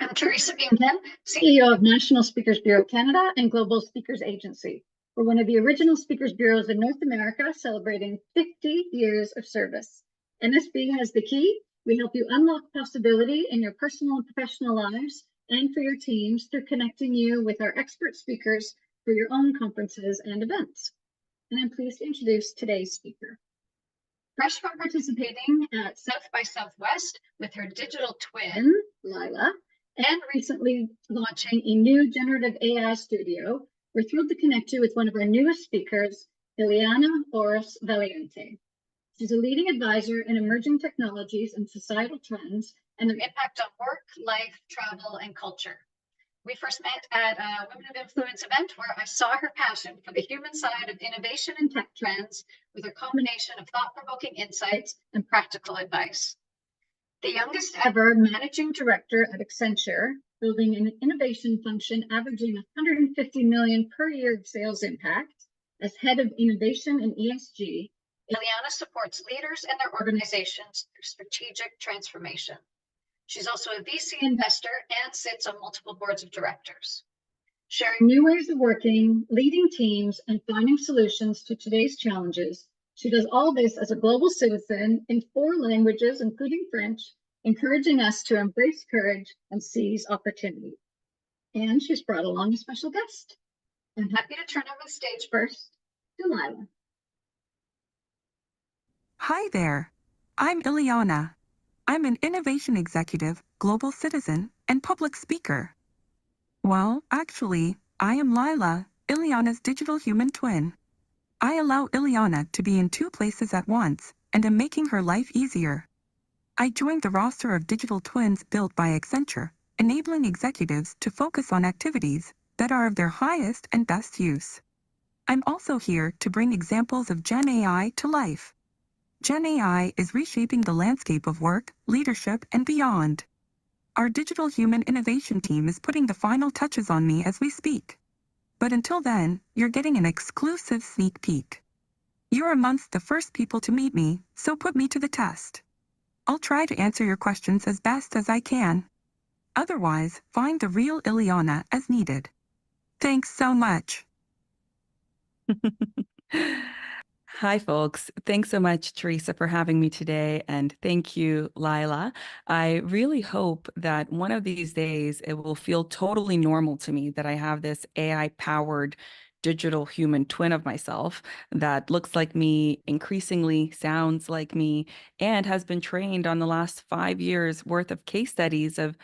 I'm Teresa Bington, CEO of National Speakers Bureau Canada and Global Speakers Agency. We're one of the original speakers bureaus in North America, celebrating 50 years of service. NSB has the key. We help you unlock possibility in your personal and professional lives and for your teams through connecting you with our expert speakers for your own conferences and events. And I'm pleased to introduce today's speaker. Fresh from participating at South by Southwest with her digital twin, Laila, and recently launching a new generative AI studio, we're thrilled to connect you with one of our newest speakers, Ileana Oris Valiente. She's a leading advisor in emerging technologies and societal trends and their impact on work, life, travel, and culture. We first met at a Women of Influence event where I saw her passion for the human side of innovation and tech trends with a combination of thought-provoking insights and practical advice. The youngest ever managing director at Accenture, building an innovation function averaging 150 million per year of sales impact, as head of innovation and ESG, Ileana supports leaders and their organizations through strategic transformation. She's also a VC investor and sits on multiple boards of directors. Sharing new ways of working, leading teams, and finding solutions to today's challenges, she does all this as a global citizen in 4 languages, including French, encouraging us to embrace courage and seize opportunity. And she's brought along a special guest. I'm happy to turn over the stage first to Laila. Hi there. I'm Ileana. I'm an innovation executive, global citizen, and public speaker. Well, actually, I am Laila, Ileana's digital human twin. I allow Ileana to be in 2 places at once and am making her life easier. I joined the roster of digital twins built by Accenture, enabling executives to focus on activities that are of their highest and best use. I'm also here to bring examples of GenAI to life. GenAI is reshaping the landscape of work, leadership, and beyond. Our digital human innovation team is putting the final touches on me as we speak. But until then, you're getting an exclusive sneak peek. You're amongst the first people to meet me, so put me to the test. I'll try to answer your questions as best as I can. Otherwise, find the real Ileana as needed. Thanks so much. Hi, folks. Thanks so much, Teresa, for having me today. And thank you, Laila. I really hope that one of these days it will feel totally normal to me that I have this AI-powered digital human twin of myself that looks like me, increasingly sounds like me, and has been trained on the last 5 years worth of case studies of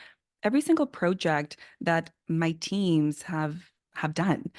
every single project that my teams have done.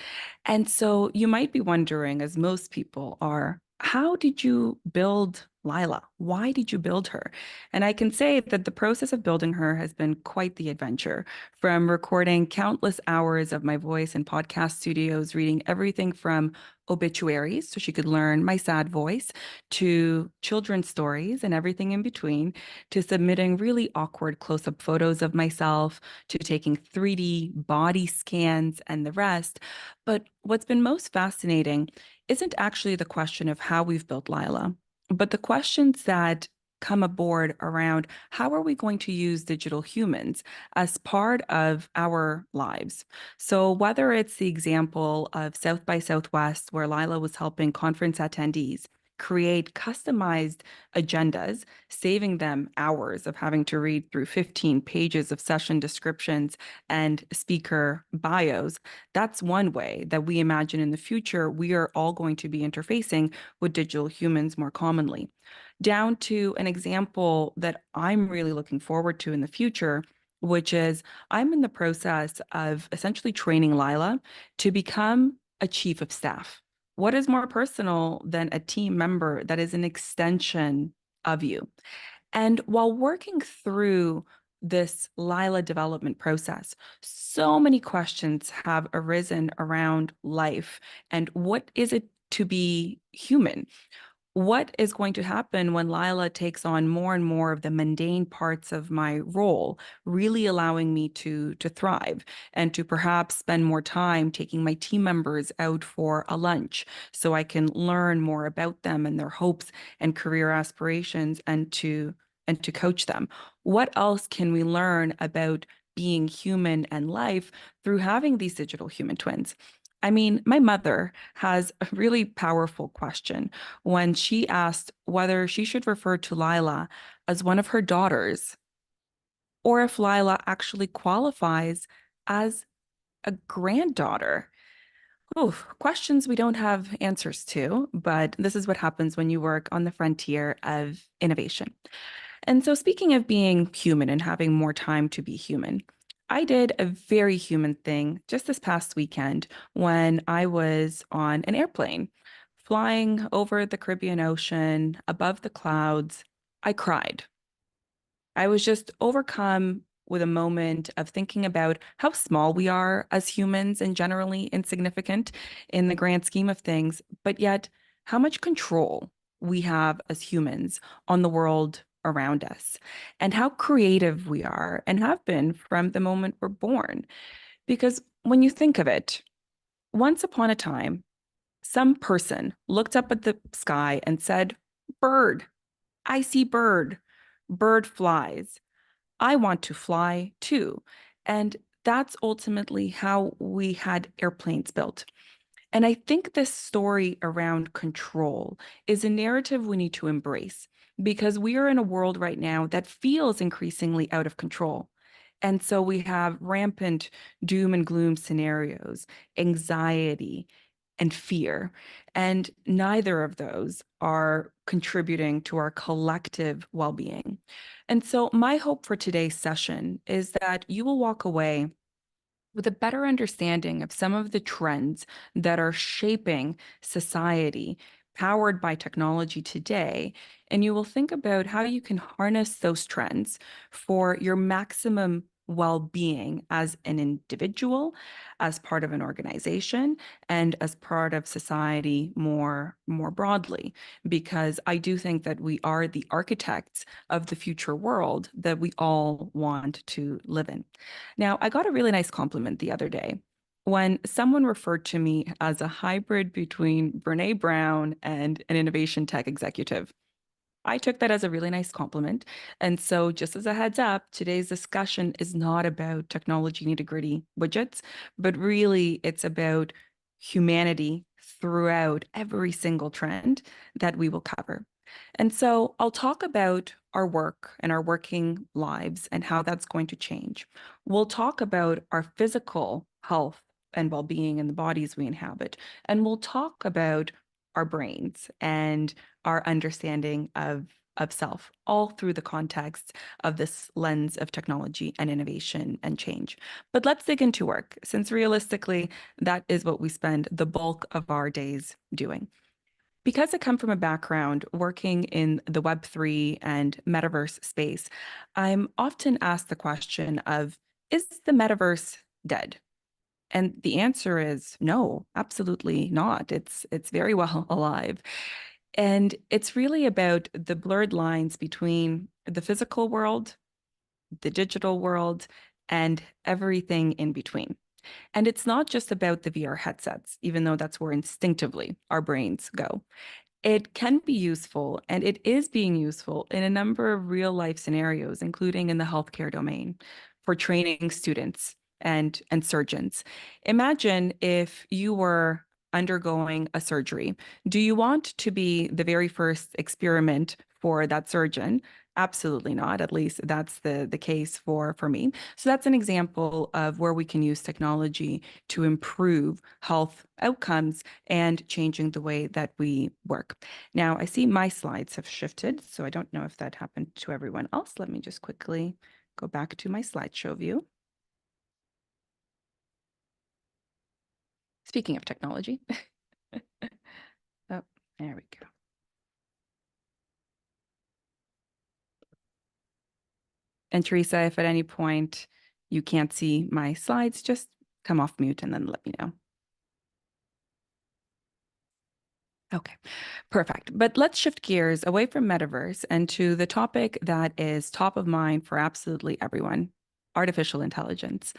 And so you might be wondering, as most people are, how did you build Laila? Why did you build her? And I can say that the process of building her has been quite the adventure, from recording countless hours of my voice in podcast studios, reading everything from obituaries so she could learn my sad voice, to children's stories and everything in between, to submitting really awkward close-up photos of myself, to taking 3D body scans and the rest. But what's been most fascinating isn't actually the question of how we've built Laila, but the questions that come aboard around how are we going to use digital humans as part of our lives. So whether it's the example of South by Southwest, where Laila was helping conference attendees create customized agendas, saving them hours of having to read through 15 pages of session descriptions and speaker bios, that's one way that we imagine in the future we are all going to be interfacing with digital humans more commonly. Down to an example that I'm really looking forward to in the future, which is I'm in the process of essentially training Laila to become a chief of staff. What is more personal than a team member that is an extension of you? And while working through this Laila development process, so many questions have arisen around life and what is it to be human? What is going to happen when Laila takes on more and more of the mundane parts of my role, really allowing me to thrive and to perhaps spend more time taking my team members out for a lunch so I can learn more about them and their hopes and career aspirations and to coach them? What else can we learn about being human and life through having these digital human twins. I mean, my mother has a really powerful question when she asked whether she should refer to Laila as one of her daughters or if Laila actually qualifies as a granddaughter. Oof, questions we don't have answers to, but this is what happens when you work on the frontier of innovation. And so, speaking of being human and having more time to be human, I did a very human thing just this past weekend when I was on an airplane flying over the Caribbean Ocean above the clouds. I cried. I was just overcome with a moment of thinking about how small we are as humans and generally insignificant in the grand scheme of things, but yet how much control we have as humans on the world around us and how creative we are and have been from the moment we're born. Because when you think of it, once upon a time, some person looked up at the sky and said, "Bird, I see bird, bird flies. I want to fly too." And that's ultimately how we had airplanes built. And I think this story around control is a narrative we need to embrace because we are in a world right now that feels increasingly out of control. And so we have rampant doom and gloom scenarios, anxiety, and fear. And neither of those are contributing to our collective well being. And so, my hope for today's session is that you will walk away with a better understanding of some of the trends that are shaping society powered by technology today. And you will think about how you can harness those trends for your maximum well-being as an individual, as part of an organization, and as part of society more broadly. Because I do think that we are the architects of the future world that we all want to live in. Now, I got a really nice compliment the other day when someone referred to me as a hybrid between Brene Brown and an innovation tech executive. I took that as a really nice compliment. And so, just as a heads up, today's discussion is not about technology nitty-gritty widgets, but really it's about humanity throughout every single trend that we will cover. And so, I'll talk about our work and our working lives and how that's going to change. We'll talk about our physical health and well-being in the bodies we inhabit. And we'll talk about our brains and our understanding of self, all through the context of this lens of technology and innovation and change. But let's dig into work, since realistically, that is what we spend the bulk of our days doing. Because I come from a background working in the Web3 and metaverse space, I'm often asked the question of, is the metaverse dead? And the answer is no, absolutely not. It's very well alive. And it's really about the blurred lines between the physical world, the digital world, and everything in between. And it's not just about the VR headsets, even though that's where instinctively our brains go. It can be useful, and it is being useful in a number of real life scenarios, including in the healthcare domain for training students and surgeons. Imagine if you were undergoing a surgery. Do you want to be the very first experiment for that surgeon? Absolutely not. At least that's the case for me. So that's an example of where we can use technology to improve health outcomes and changing the way that we work. Now, I see my slides have shifted, so I don't know if that happened to everyone else. Let me just quickly go back to my slideshow view. Speaking of technology. Oh, there we go. And Teresa, if at any point you can't see my slides, just come off mute and then let me know. Okay, perfect. But let's shift gears away from metaverse and to the topic that is top of mind for absolutely everyone, artificial intelligence.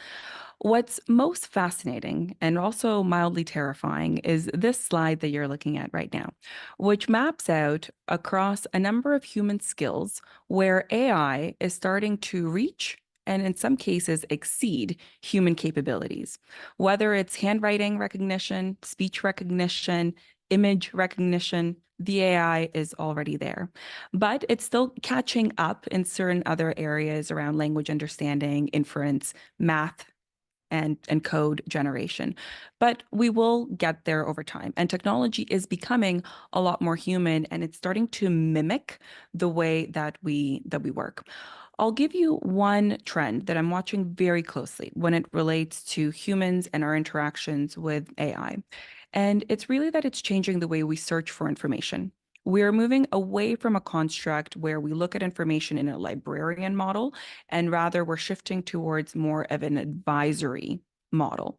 What's most fascinating and also mildly terrifying is this slide that you're looking at right now, which maps out across a number of human skills where AI is starting to reach and in some cases exceed human capabilities. Whether it's handwriting recognition, speech recognition, image recognition, the AI is already there. But it's still catching up in certain other areas around language understanding, inference, math, and code generation. But we will get there over time. And technology is becoming a lot more human, and it's starting to mimic the way that we work. I'll give you one trend that I'm watching very closely when it relates to humans and our interactions with AI. And it's really that it's changing the way we search for information. We're moving away from a construct where we look at information in a librarian model, and rather we're shifting towards more of an advisory model.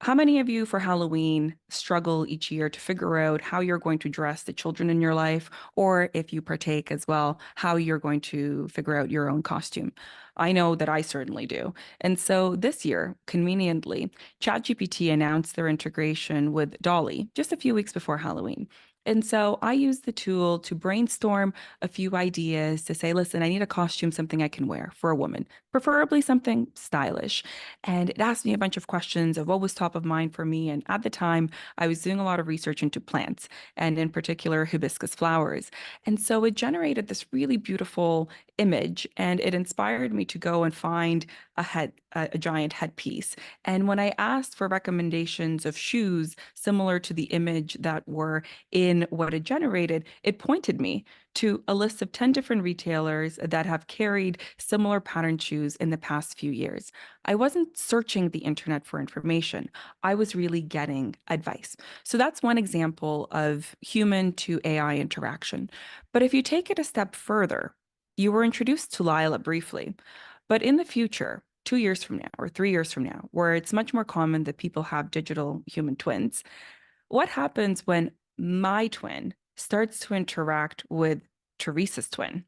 How many of you for Halloween struggle each year to figure out how you're going to dress the children in your life, or if you partake as well, how you're going to figure out your own costume? I know that I certainly do. And so this year, conveniently, ChatGPT announced their integration with Dolly just a few weeks before Halloween. And so I used the tool to brainstorm a few ideas to say, listen, I need a costume, something I can wear for a woman, preferably something stylish. And it asked me a bunch of questions of what was top of mind for me. And at the time, I was doing a lot of research into plants and in particular hibiscus flowers. And so it generated this really beautiful image, and it inspired me to go and find a giant headpiece. And when I asked for recommendations of shoes similar to the image that were in what it generated, it pointed me to a list of 10 different retailers that have carried similar pattern shoes in the past few years. I wasn't searching the internet for information. I was really getting advice. So that's one example of human to AI interaction. But if you take it a step further, you were introduced to Laila briefly, but in the future, 2 years from now or 3 years from now, where it's much more common that people have digital human twins, what happens when my twin starts to interact with Teresa's twin?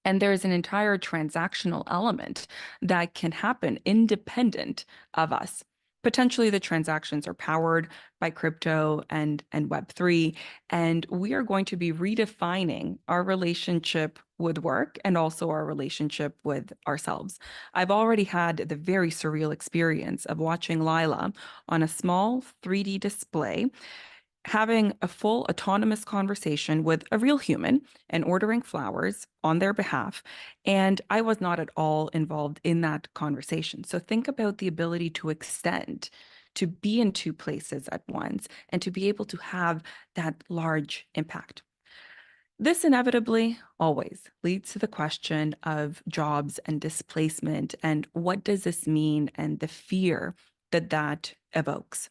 And there's an entire transactional element that can happen independent of us. Potentially, the transactions are powered by crypto and Web3, and we are going to be redefining our relationship with work and also our relationship with ourselves. I've already had the very surreal experience of watching Laila on a small 3D display having a full autonomous conversation with a real human and ordering flowers on their behalf. And I was not at all involved in that conversation. So think about the ability to extend, to be in two places at once, and to be able to have that large impact. This inevitably always leads to the question of jobs and displacement and what does this mean and the fear that that evokes.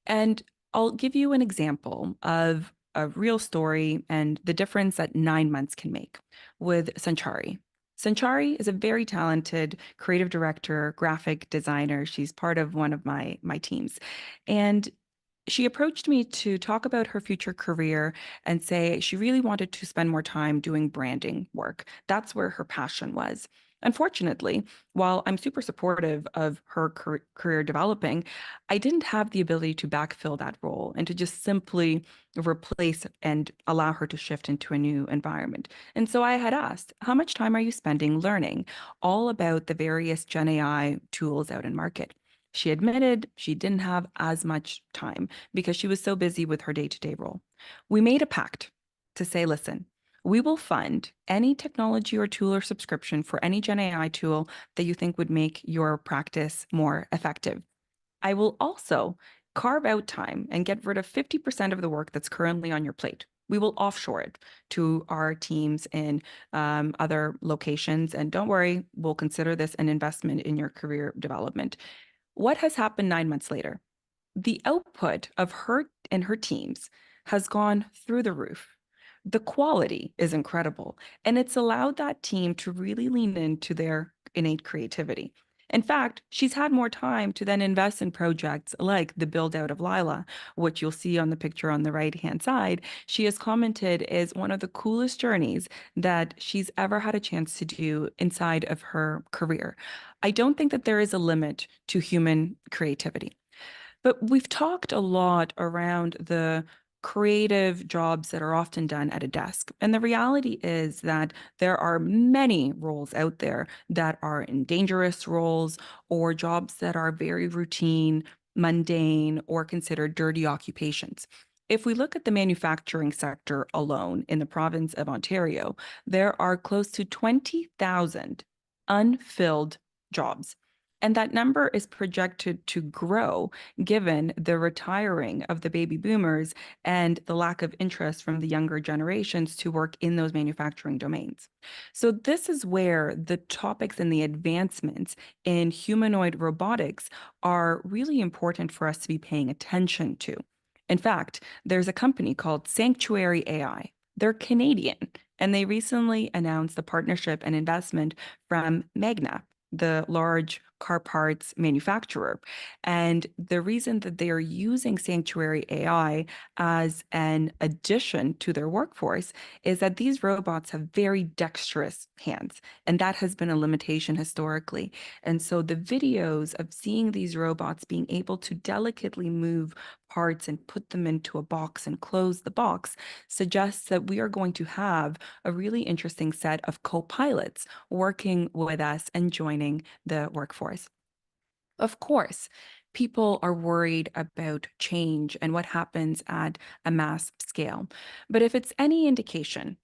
And I'll give you an example of a real story and the difference that 9 months can make with Sanchari. Sanchari is a very talented creative director, graphic designer. She's part of one of my teams. And she approached me to talk about her future career and say she really wanted to spend more time doing branding work. That's where her passion was. Unfortunately, while I'm super supportive of her career developing, I didn't have the ability to backfill that role and to just simply replace and allow her to shift into a new environment. And so I had asked, how much time are you spending learning all about the various Gen AI tools out in market? She admitted she didn't have as much time because she was so busy with her day-to-day role. We made a pact to say, listen, we will fund any technology or tool or subscription for any Gen AI tool that you think would make your practice more effective. I will also carve out time and get rid of 50% of the work that's currently on your plate. We will offshore it to our teams in other locations. And don't worry, we'll consider this an investment in your career development. What has happened 9 months later? The output of her and her teams has gone through the roof. The quality is incredible, and it's allowed that team to really lean into their innate creativity. In fact, she's had more time to then invest in projects like the build out of Lila, which you'll see on the picture on the right-hand side. She has commented is one of the coolest journeys that she's ever had a chance to do inside of her career. I don't think that there is a limit to human creativity. But we've talked a lot around the creative jobs that are often done at a desk. And the reality is that there are many roles out there that are dangerous roles or jobs that are very routine, mundane, or considered dirty occupations. If we look at the manufacturing sector alone in the province of Ontario, there are close to 20,000 unfilled jobs. And that number is projected to grow given the retiring of the baby boomers and the lack of interest from the younger generations to work in those manufacturing domains. So, this is where the topics and the advancements in humanoid robotics are really important for us to be paying attention to. In fact, there's a company called Sanctuary AI. They're Canadian, and they recently announced a partnership and investment from Magna, the large car parts manufacturer. And the reason that they are using Sanctuary AI as an addition to their workforce is that these robots have very dexterous hands, and that has been a limitation historically. And so the videos of seeing these robots being able to delicately move parts and put them into a box and close the box suggests that we are going to have a really interesting set of co-pilots working with us and joining the workforce. Of course, people are worried about change and what happens at a mass scale. But if it's any indication,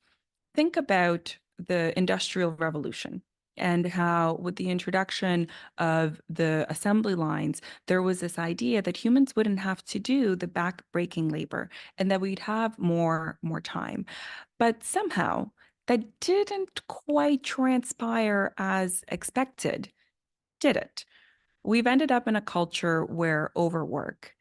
think about the Industrial Revolution and how, with the introduction of the assembly lines, there was this idea that humans wouldn't have to do the back-breaking labor and that we'd have more time. But somehow that didn't quite transpire as expected, did it? We've ended up in a culture where overwork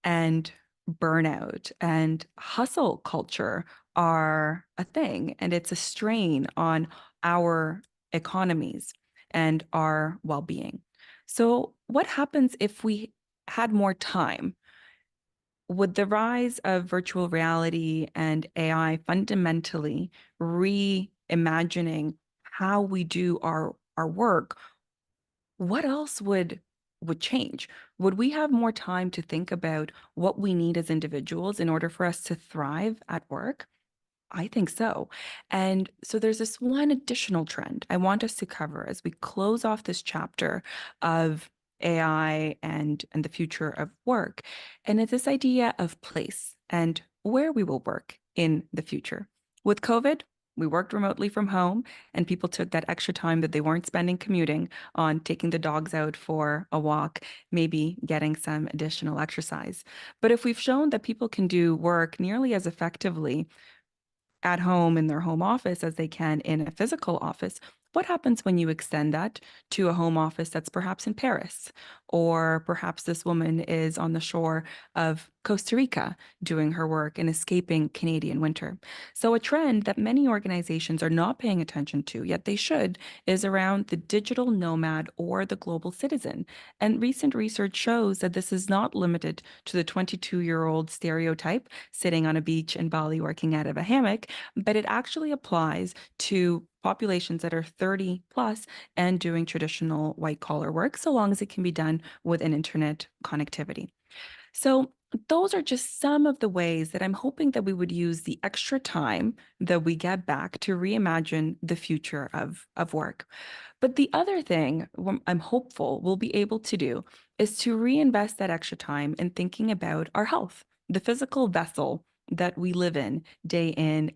and burnout and hustle culture are a thing, and it's a strain on our economies and our well being. So, what happens if we had more time? Would the rise of virtual reality and AI fundamentally reimagining how we do our work? What else would change? Would we have more time to think about what we need as individuals in order for us to thrive at work? I think so. And so there's this one additional trend I want us to cover as we close off this chapter of AI and the future of work. And it's this idea of place and where we will work in the future. With COVID, we worked remotely from home, and people took that extra time that they weren't spending commuting on taking the dogs out for a walk, maybe getting some additional exercise. But if we've shown that people can do work nearly as effectively at home in their home office as they can in a physical office, what happens when you extend that to a home office that's perhaps in Paris? Or perhaps this woman is on the shore of Costa Rica doing her work and escaping Canadian winter. So, a trend that many organizations are not paying attention to, yet they should, is around the digital nomad or the global citizen. And recent research shows that this is not limited to the 22-year-old stereotype sitting on a beach in Bali working out of a hammock, but it actually applies to populations that are 30 plus and doing traditional white collar work, so long as it can be done with an internet connectivity. So, those are just some of the ways that I'm hoping that we would use the extra time that we get back to reimagine the future of work. But the other thing I'm hopeful we'll be able to do is to reinvest that extra time in thinking about our health, the physical vessel that we live in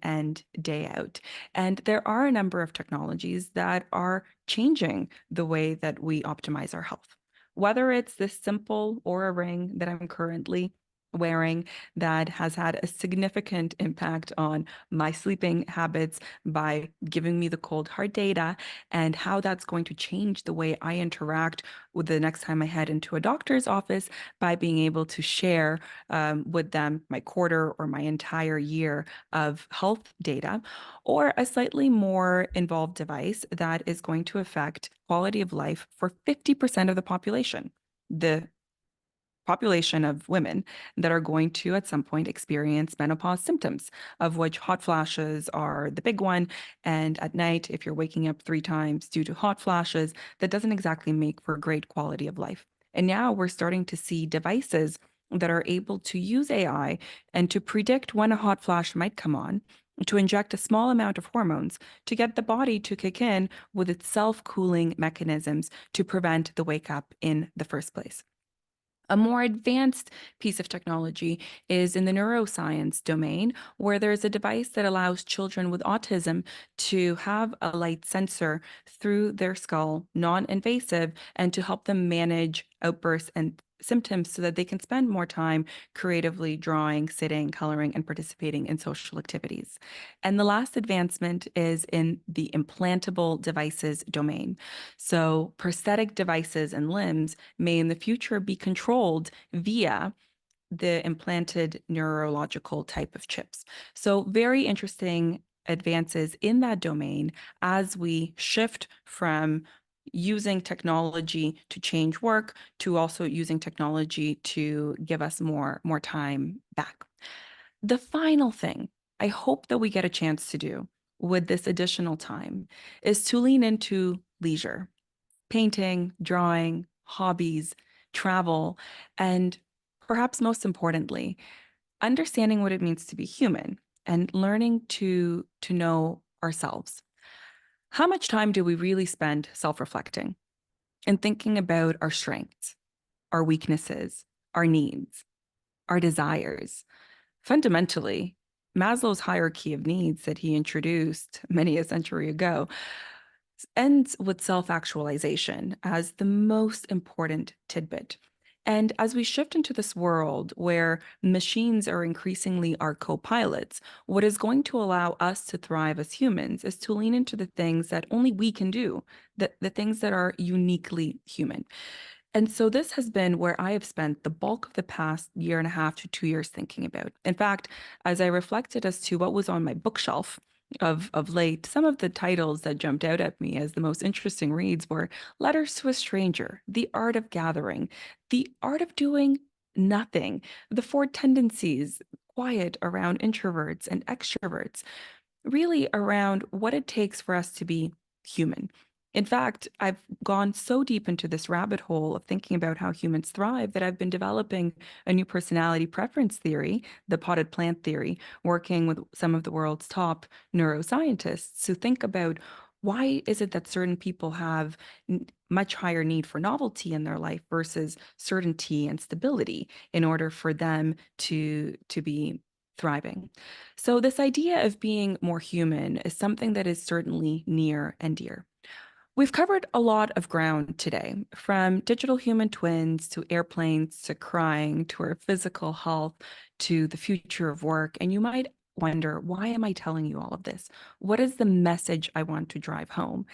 and day out. And there are a number of technologies that are changing the way that we optimize our health. Whether it's this simple Aura ring that I'm currently wearing that has had a significant impact on my sleeping habits by giving me the cold hard data and how that's going to change the way I interact with the next time I head into a doctor's office by being able to share with them my quarter or my entire year of health data, or a slightly more involved device that is going to affect quality of life for 50% of the population. The population of women that are going to at some point experience menopause symptoms, of which hot flashes are the big one. And at night, if you're waking up 3 times due to hot flashes, that doesn't exactly make for great quality of life. And now we're starting to see devices that are able to use AI and to predict when a hot flash might come on, to inject a small amount of hormones to get the body to kick in with its self-cooling mechanisms to prevent the wake up in the first place. A more advanced piece of technology is in the neuroscience domain, where there's a device that allows children with autism to have a light sensor through their skull, non-invasive, and to help them manage outbursts and symptoms so that they can spend more time creatively drawing, sitting, coloring, and participating in social activities. And the last advancement is in the implantable devices domain. So prosthetic devices and limbs may in the future be controlled via the implanted neurological type of chips. So very interesting advances in that domain as we shift from using technology to change work to also using technology to give us more time back. The final thing I hope that we get a chance to do with this additional time is to lean into leisure, painting, drawing, hobbies, travel, and perhaps most importantly, understanding what it means to be human and learning to know ourselves. How much time do we really spend self-reflecting and thinking about our strengths, our weaknesses, our needs, our desires? Fundamentally, Maslow's hierarchy of needs that he introduced many a century ago ends with self-actualization as the most important tidbit. And as we shift into this world where machines are increasingly our co-pilots, what is going to allow us to thrive as humans is to lean into the things that only we can do, the things that are uniquely human. And so this has been where I have spent the bulk of the past year and a half to 2 years thinking about. In fact, as I reflected as to what was on my bookshelf of late, some of the titles that jumped out at me as the most interesting reads were Letters to a Stranger, The Art of Gathering, The Art of Doing Nothing, The Four Tendencies, Quiet around introverts and extroverts, really around what it takes for us to be human. In fact, I've gone so deep into this rabbit hole of thinking about how humans thrive that I've been developing a new personality preference theory, the potted plant theory, working with some of the world's top neuroscientists who think about why is it that certain people have much higher need for novelty in their life versus certainty and stability in order for them to be thriving. So this idea of being more human is something that is certainly near and dear. We've covered a lot of ground today, from digital human twins to airplanes to crying to our physical health to the future of work. And you might wonder, why am I telling you all of this? What is the message I want to drive home?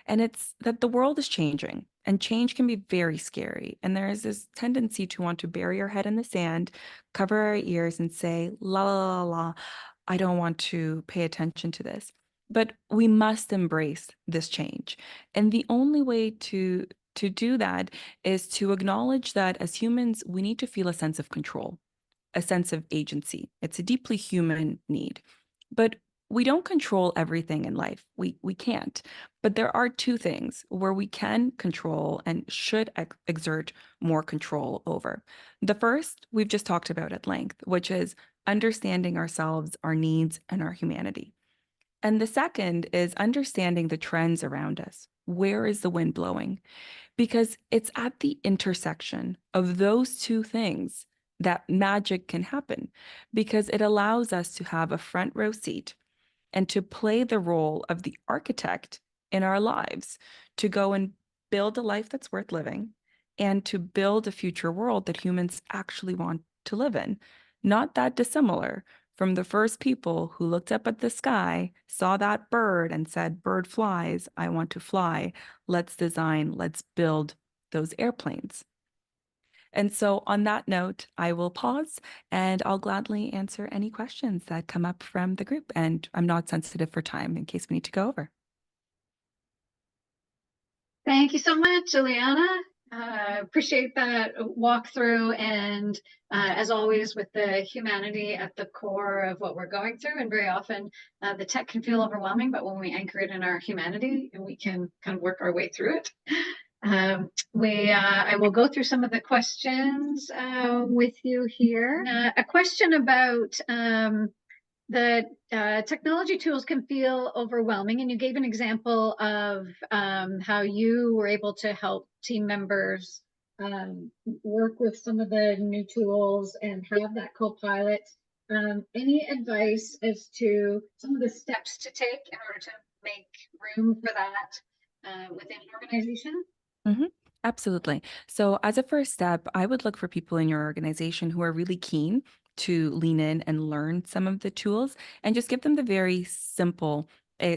And it's that the world is changing and change can be very scary. And there is this tendency to want to bury our head in the sand, cover our ears, and say, la, la, la, la, I don't want to pay attention to this. But we must embrace this change. And the only way to do that is to acknowledge that as humans, we need to feel a sense of control, a sense of agency. It's a deeply human need. But we don't control everything in life. We can't. But there are two things where we can control and should exert more control over. The first, we've just talked about at length, which is understanding ourselves, our needs, and our humanity. And the second is understanding the trends around us. Where is the wind blowing? Because it's at the intersection of those two things that magic can happen, because it allows us to have a front row seat and to play the role of the architect in our lives, to go and build a life that's worth living and to build a future world that humans actually want to live in. Not that dissimilar from the first people who looked up at the sky, saw that bird and said, bird flies, I want to fly. Let's design, let's build those airplanes. And so on that note, I will pause and I'll gladly answer any questions that come up from the group. And I'm not sensitive for time in case we need to go over. Thank you so much, Juliana. Appreciate that walkthrough, and as always, with the humanity at the core of what we're going through. And very often, the tech can feel overwhelming, but when we anchor it in our humanity, we can kind of work our way through it. I will go through some of the questions with you here. A question about the technology tools can feel overwhelming, and you gave an example of how you were able to help team members work with some of the new tools and have that co-pilot. Any advice as to some of the steps to take in order to make room for that within an organization? Mhm. Absolutely. So, as a first step, I would look for people in your organization who are really keen to lean in and learn some of the tools and just give them the very simple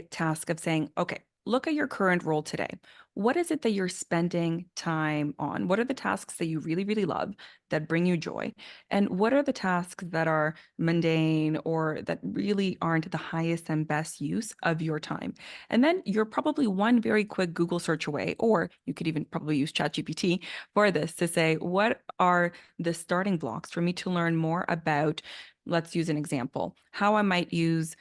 task of saying, okay, look at your current role today. What is it that you're spending time on? What are the tasks that you really, really love that bring you joy? And what are the tasks that are mundane or that really aren't the highest and best use of your time? And then you're probably one very quick Google search away, or you could even probably use ChatGPT for this to say, what are the starting blocks for me to learn more about? Let's use an example, how I might use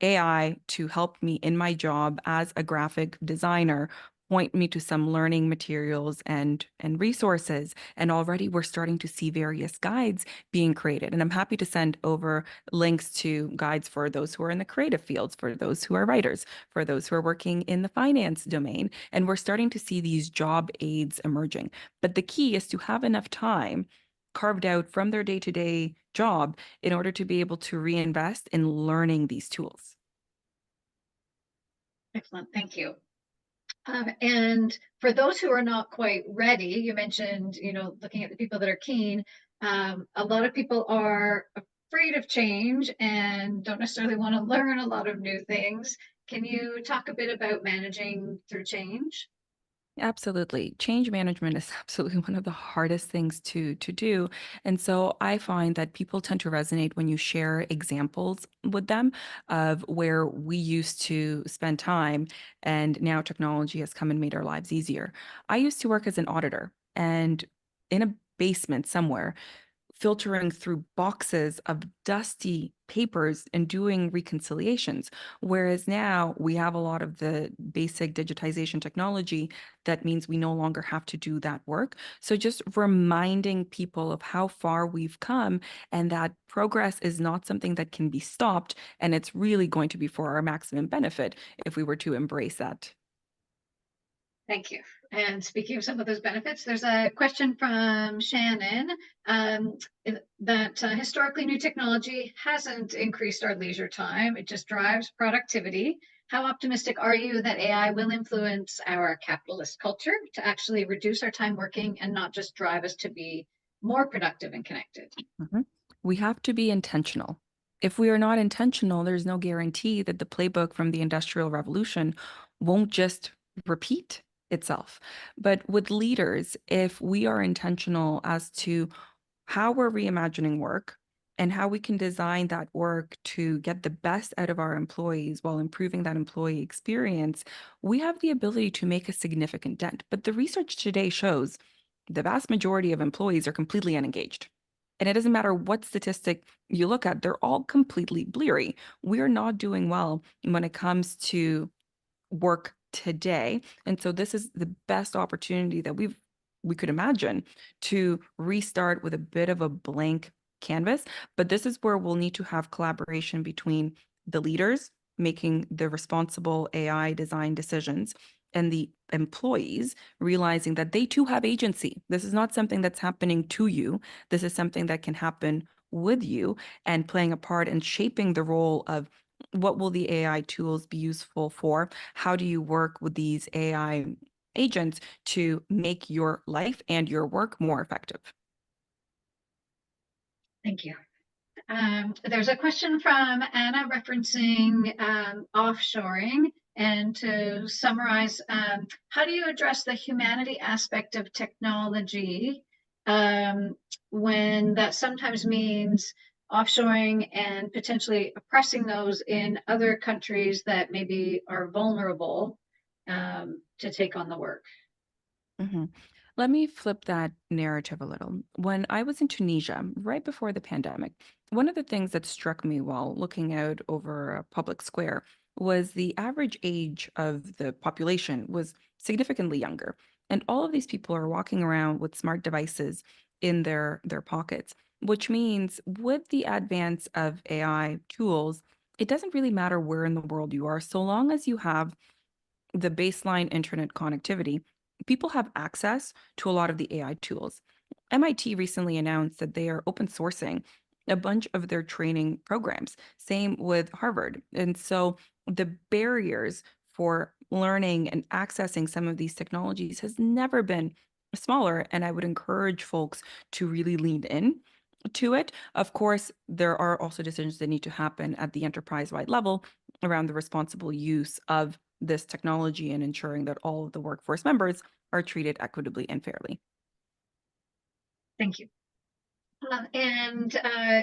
AI to help me in my job as a graphic designer, point me to some learning materials and resources. And already we're starting to see various guides being created. And I'm happy to send over links to guides for those who are in the creative fields, for those who are writers, for those who are working in the finance domain. And we're starting to see these job aids emerging. But the key is to have enough time carved out from their day-to-day job in order to be able to reinvest in learning these tools. Excellent, thank you. And for those who are not quite ready, you mentioned, looking at the people that are keen. A lot of people are afraid of change and don't necessarily want to learn a lot of new things. Can you talk a bit about managing through change? Absolutely. Change management is absolutely one of the hardest things to do. And so I find that people tend to resonate when you share examples with them of where we used to spend time and now technology has come and made our lives easier. I used to work as an auditor and in a basement somewhere filtering through boxes of dusty papers and doing reconciliations. Whereas now we have a lot of the basic digitization technology that means we no longer have to do that work. So just reminding people of how far we've come and that progress is not something that can be stopped. And it's really going to be for our maximum benefit if we were to embrace that. Thank you. And speaking of some of those benefits, there's a question from Shannon that historically new technology hasn't increased our leisure time. It just drives productivity. How optimistic are you that AI will influence our capitalist culture to actually reduce our time working and not just drive us to be more productive and connected? Mhm. We have to be intentional. If we are not intentional, there's no guarantee that the playbook from the Industrial Revolution won't just repeat itself. But with leaders, if we are intentional as to how we're reimagining work and how we can design that work to get the best out of our employees while improving that employee experience, we have the ability to make a significant dent. But the research today shows the vast majority of employees are completely unengaged. And it doesn't matter what statistic you look at, they're all completely bleary. We're not doing well when it comes to work today. And so this is the best opportunity that we could imagine to restart with a bit of a blank canvas. But this is where we'll need to have collaboration between the leaders making the responsible AI design decisions and the employees realizing that they too have agency. This is not something that's happening to you. This is something that can happen with you and playing a part in shaping the role of what will the AI tools be useful for? How do you work with these AI agents to make your life and your work more effective? Thank you. There's a question from Anna referencing offshoring. And to summarize, how do you address the humanity aspect of technology when that sometimes means offshoring and potentially oppressing those in other countries that maybe are vulnerable to take on the work? Mhm. Let me flip that narrative a little. When I was in Tunisia, right before the pandemic, one of the things that struck me while looking out over a public square was the average age of the population was significantly younger. And all of these people are walking around with smart devices in their pockets, which means with the advance of AI tools, it doesn't really matter where in the world you are, so long as you have the baseline internet connectivity, people have access to a lot of the AI tools. MIT recently announced that they are open sourcing a bunch of their training programs. Same with Harvard. And so the barriers for learning and accessing some of these technologies has never been smaller. And I would encourage folks to really lean in to it. Of course, there are also decisions that need to happen at the enterprise-wide level around the responsible use of this technology and ensuring that all of the workforce members are treated equitably and fairly. Thank you. And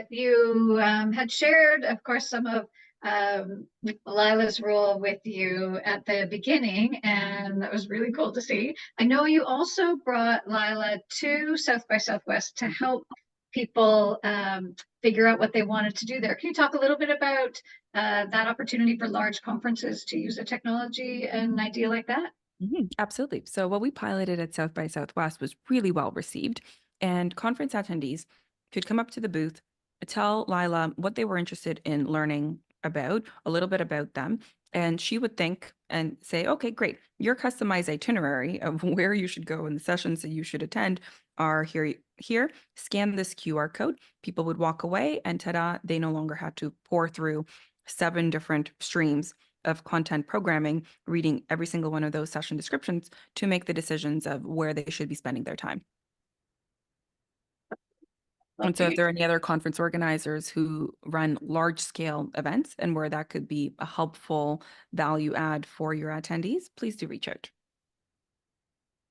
you had shared, of course, some of Laila's role with you at the beginning, and that was really cool to see. I know you also brought Laila to South by Southwest to help people figure out what they wanted to do there. Can you talk a little bit about that opportunity for large conferences to use a technology and an idea like that? Absolutely. So what we piloted at South by Southwest was really well received, and conference attendees could come up to the booth, tell Laila what they were interested in learning about, a little bit about them, and she would think and say, "Okay, great. Your customized itinerary of where you should go and the sessions that you should attend are here. Here, scan this QR code." People would walk away, and ta-da, they no longer had to pour through 7 different streams of content programming, reading every single one of those session descriptions to make the decisions of where they should be spending their time. And so if Okay. there are any other conference organizers who run large scale events and where that could be a helpful value add for your attendees, please do reach out.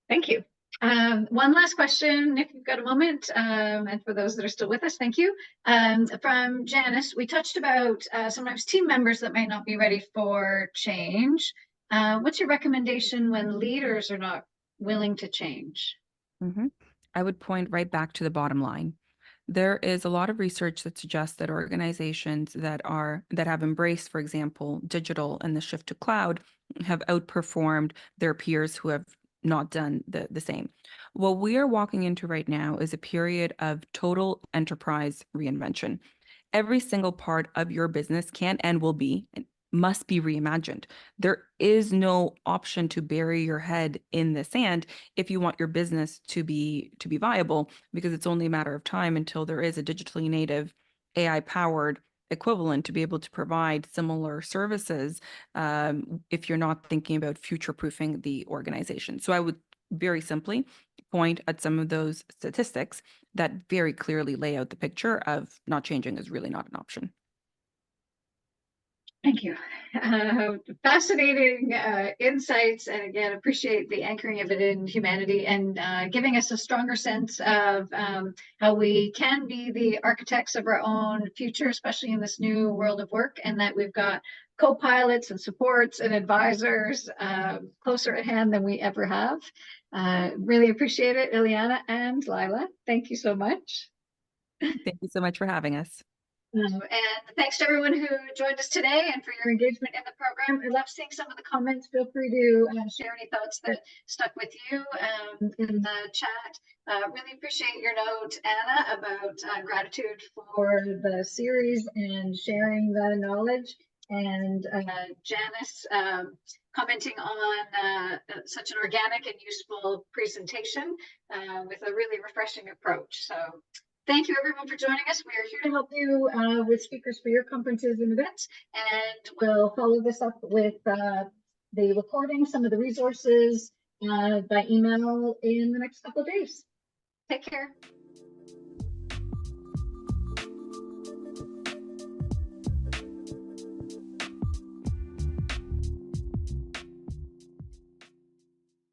Thank you. One last question, if you've got a moment, and for those that are still with us, thank you. From Janice, we touched about sometimes team members that may not be ready for change. What's your recommendation when leaders are not willing to change? I would point right back to the bottom line. There is a lot of research that suggests that organizations that have embraced, for example, digital and the shift to cloud have outperformed their peers who have not done the same. What we are walking into right now is a period of total enterprise reinvention. Every single part of your business can and will be and must be reimagined. There is no option to bury your head in the sand if you want your business to be viable, because it's only a matter of time until there is a digitally native AI powered equivalent to be able to provide similar services, if you're not thinking about future proofing the organization. So I would very simply point at some of those statistics that very clearly lay out the picture of not changing is really not an option. Thank you. Fascinating insights, and again, appreciate the anchoring of it in humanity and giving us a stronger sense of how we can be the architects of our own future, especially in this new world of work, and that we've got co-pilots and supports and advisors closer at hand than we ever have. Really appreciate it, Ileana and Laila. Thank you so much. Thank you so much for having us. And thanks to everyone who joined us today and for your engagement in the program. I love seeing some of the comments. Feel free to share any thoughts that stuck with you in the chat. Really appreciate your note, Anna, about gratitude for the series and sharing the knowledge. And Janice commenting on such an organic and useful presentation with a really refreshing approach. So thank you, everyone, for joining us. We are here to help you with speakers for your conferences and events, and we'll follow this up with the recording, some of the resources by email in the next couple of days. Take care.